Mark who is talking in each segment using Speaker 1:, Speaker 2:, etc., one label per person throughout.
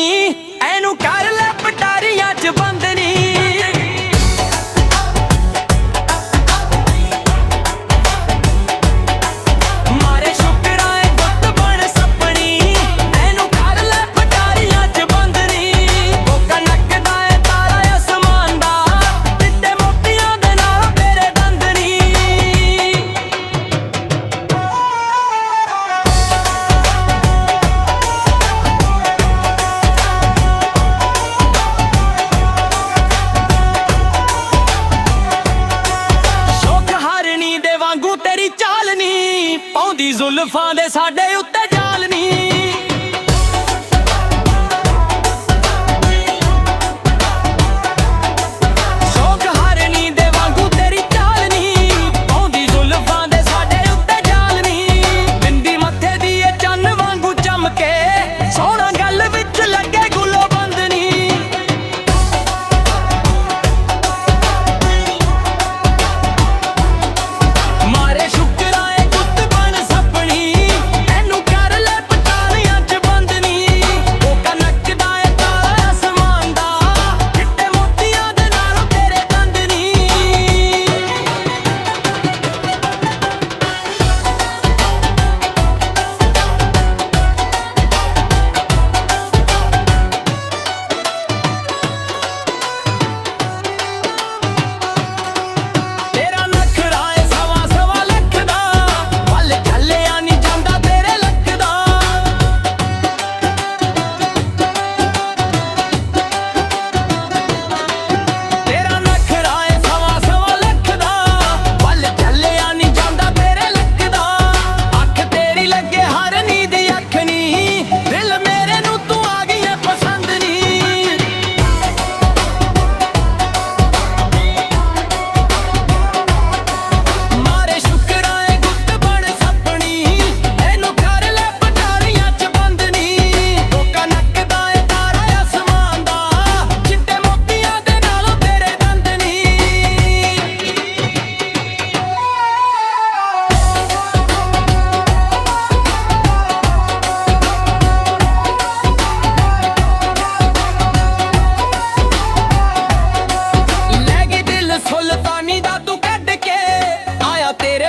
Speaker 1: ਐਨੂੰ ਕਰ ਲੈ ਪਟਾਰੀਆਂ 'ਚ ਬੰਦਨੀ। ਮਾਰੇ ਸ਼ੁਕਰਾਂ ਏ ਗੁੱਤ ਬਣ ਸੱਪਣੀ, ਐਨੂੰ ਕਰ ਲੈ ਪਟਾਰੀਆਂ 'ਚ ਬੰਦਨੀ। ਕੋਕਾ ਨੱਕਦਾ ਏ ਤਾਰਾ ਅਸਮਾਨ ਦਾ, ਚਿੱਟੇ ਮੋਤੀਆਂ ਦੇ ਨਾਲ ਤੇਰੇ ਦੰਦਨੀ। ਤੇਰੀ ਚਾਲ ਨੀ ਪਾਉਂਦੀ ਜ਼ੁਲਫਾਂ ਦੇ ਸਾਡੇ ਉੱਤੇ ਜਾਲ ਨੀ। ਸ਼ੌਕ ਹਰਨੀ ਦੇ ਵਾਂਗੂ ਤੇਰੀ ਚਾਲ ਨੀ ਪਾਉਂਦੀ ਜ਼ੁਲਫਾਂ ਦੇ ਸਾਡੇ ਉੱਤੇ ਜਾਲ ਨੀ। ਬਿੰਦੀ ਮੱਥੇ ਦੀ ਏ ਚੰਨ ਵਾਂਗੂ ਚਮਕੇ, ਸੋਹਣਾ ਗੱਲ ਵਿੱਚ ਲੱਗੇ ਗੁੱਲੋ ਬੰਦਨੀ।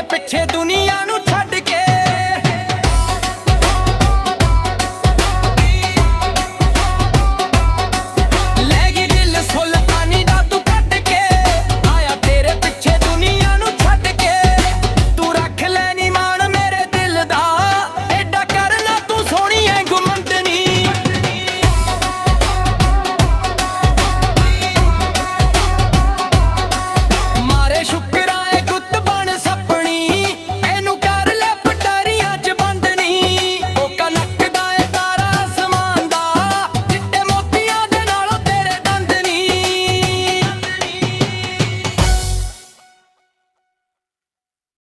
Speaker 1: ਪਿੱਛੇ ਦੁਨੀਆ